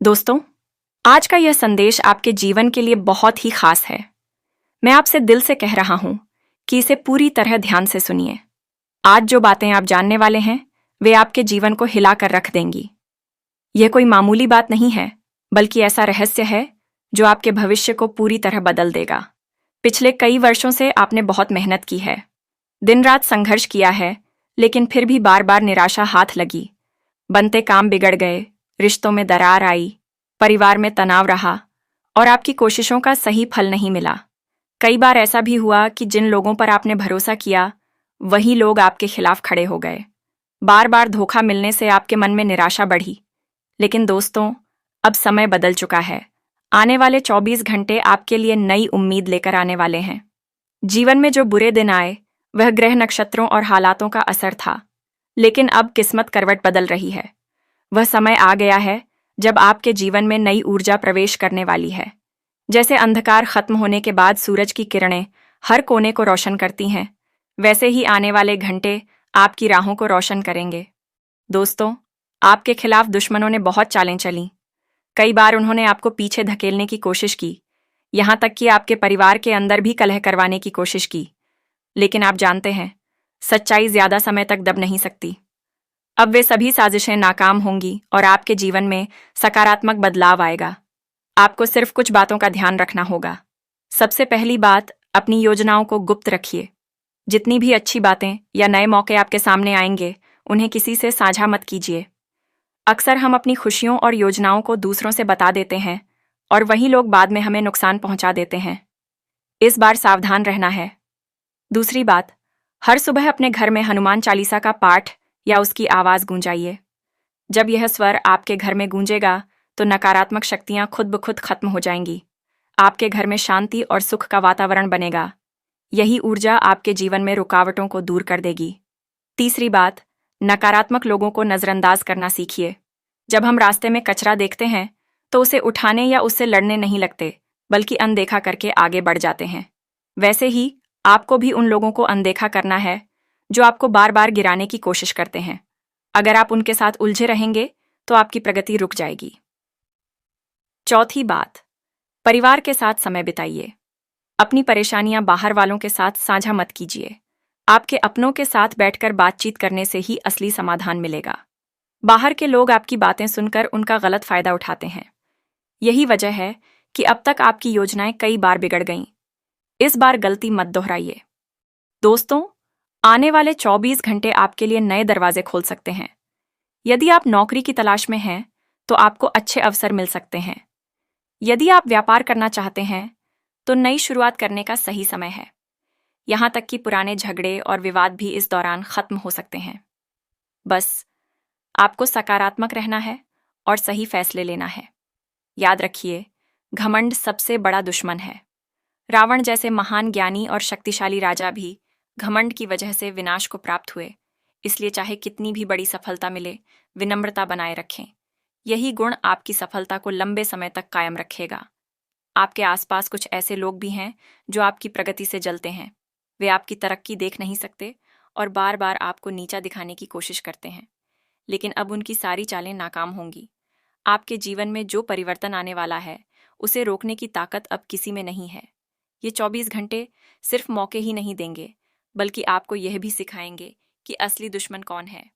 दोस्तों, आज का यह संदेश आपके जीवन के लिए बहुत ही खास है। मैं आपसे दिल से कह रहा हूं कि इसे पूरी तरह ध्यान से सुनिए। आज जो बातें आप जानने वाले हैं, वे आपके जीवन को हिलाकर रख देंगी। यह कोई मामूली बात नहीं है, बल्कि ऐसा रहस्य है जो आपके भविष्य को पूरी तरह बदल देगा। पिछले कई वर्षों से आपने बहुत मेहनत की है, दिन रात संघर्ष किया है, लेकिन फिर भी बार बार निराशा हाथ लगी। बनते काम बिगड़ गए, रिश्तों में दरार आई, परिवार में तनाव रहा और आपकी कोशिशों का सही फल नहीं मिला। कई बार ऐसा भी हुआ कि जिन लोगों पर आपने भरोसा किया, वही लोग आपके खिलाफ खड़े हो गए। बार बार धोखा मिलने से आपके मन में निराशा बढ़ी। लेकिन दोस्तों, अब समय बदल चुका है। आने वाले 24 घंटे आपके लिए नई उम्मीद लेकर आने वाले हैं। जीवन में जो बुरे दिन आए, वह ग्रह नक्षत्रों और हालातों का असर था। लेकिन अब किस्मत करवट बदल रही है। वह समय आ गया है जब आपके जीवन में नई ऊर्जा प्रवेश करने वाली है। जैसे अंधकार खत्म होने के बाद सूरज की किरणें हर कोने को रोशन करती हैं, वैसे ही आने वाले घंटे आपकी राहों को रोशन करेंगे। दोस्तों, आपके खिलाफ दुश्मनों ने बहुत चालें चलीं। कई बार उन्होंने आपको पीछे धकेलने की कोशिश की, यहां तक कि आपके परिवार के अंदर भी कलह करवाने की कोशिश की। लेकिन आप जानते हैं, सच्चाई ज्यादा समय तक दब नहीं सकती। अब वे सभी साजिशें नाकाम होंगी और आपके जीवन में सकारात्मक बदलाव आएगा। आपको सिर्फ कुछ बातों का ध्यान रखना होगा। सबसे पहली बात, अपनी योजनाओं को गुप्त रखिए। जितनी भी अच्छी बातें या नए मौके आपके सामने आएंगे, उन्हें किसी से साझा मत कीजिए। अक्सर हम अपनी खुशियों और योजनाओं को दूसरों से बता देते हैं और वही लोग बाद में हमें नुकसान पहुंचा देते हैं। इस बार सावधान रहना है। दूसरी बात, हर सुबह अपने घर में हनुमान चालीसा का पाठ या उसकी आवाज गूंजाइए। जब यह स्वर आपके घर में गूंजेगा, तो नकारात्मक शक्तियां खुद ब खुद खत्म हो जाएंगी। आपके घर में शांति और सुख का वातावरण बनेगा। यही ऊर्जा आपके जीवन में रुकावटों को दूर कर देगी। तीसरी बात, नकारात्मक लोगों को नजरअंदाज करना सीखिए। जब हम रास्ते में कचरा देखते हैं, तो उसे उठाने या उससे लड़ने नहीं लगते, बल्कि अनदेखा करके आगे बढ़ जाते हैं। वैसे ही आपको भी उन लोगों को अनदेखा करना है जो आपको बार बार गिराने की कोशिश करते हैं। अगर आप उनके साथ उलझे रहेंगे, तो आपकी प्रगति रुक जाएगी। चौथी बात, परिवार के साथ समय बिताइए। अपनी परेशानियां बाहर वालों के साथ साझा मत कीजिए। आपके अपनों के साथ बैठकर बातचीत करने से ही असली समाधान मिलेगा। बाहर के लोग आपकी बातें सुनकर उनका गलत फायदा उठाते हैं। यही वजह है कि अब तक आपकी योजनाएं कई बार बिगड़ गईं। इस बार गलती मत दोहराइए। दोस्तों, आने वाले 24 घंटे आपके लिए नए दरवाजे खोल सकते हैं। यदि आप नौकरी की तलाश में हैं, तो आपको अच्छे अवसर मिल सकते हैं। यदि आप व्यापार करना चाहते हैं, तो नई शुरुआत करने का सही समय है। यहां तक कि पुराने झगड़े और विवाद भी इस दौरान खत्म हो सकते हैं। बस आपको सकारात्मक रहना है और सही फैसले लेना है। याद रखिए, घमंड सबसे बड़ा दुश्मन है। रावण जैसे महान ज्ञानी और शक्तिशाली राजा भी घमंड की वजह से विनाश को प्राप्त हुए। इसलिए चाहे कितनी भी बड़ी सफलता मिले, विनम्रता बनाए रखें। यही गुण आपकी सफलता को लंबे समय तक कायम रखेगा। आपके आसपास कुछ ऐसे लोग भी हैं जो आपकी प्रगति से जलते हैं। वे आपकी तरक्की देख नहीं सकते और बार बार आपको नीचा दिखाने की कोशिश करते हैं। लेकिन अब उनकी सारी चालें नाकाम होंगी। आपके जीवन में जो परिवर्तन आने वाला है, उसे रोकने की ताकत अब किसी में नहीं है। ये 24 घंटे सिर्फ मौके ही नहीं देंगे, बल्कि आपको यह भी सिखाएंगे कि असली दुश्मन कौन है।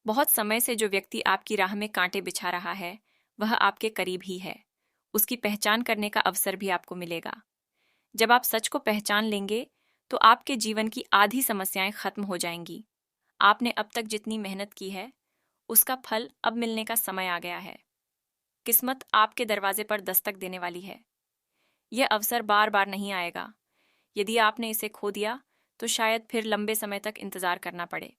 बहुत समय से जो व्यक्ति आपकी राह में कांटे बिछा रहा है, वह आपके करीब ही है। उसकी पहचान करने का अवसर भी आपको मिलेगा। जब आप सच को पहचान लेंगे, तो आपके जीवन की आधी समस्याएं खत्म हो जाएंगी। आपने अब तक जितनी मेहनत की है, उसका फल अब मिलने का समय आ गया है। किस्मत आपके दरवाजे पर दस्तक देने वाली है। यह अवसर बार बार नहीं आएगा। यदि आपने इसे खो दिया, तो शायद फिर लंबे समय तक इंतजार करना पड़े।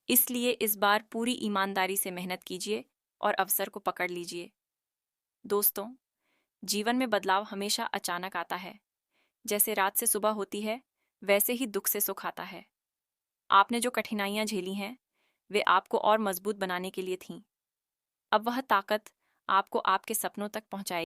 इसलिए इस बार पूरी ईमानदारी से मेहनत कीजिए और अवसर को पकड़ लीजिए। दोस्तों, जीवन में बदलाव हमेशा अचानक आता है। जैसे रात से सुबह होती है, वैसे ही दुख से सुख आता है। आपने जो कठिनाइयां झेली हैं, वे आपको और मजबूत बनाने के लिए थीं। अब वह ताकत आपको आपके सपनों तक पहुंचाएगी।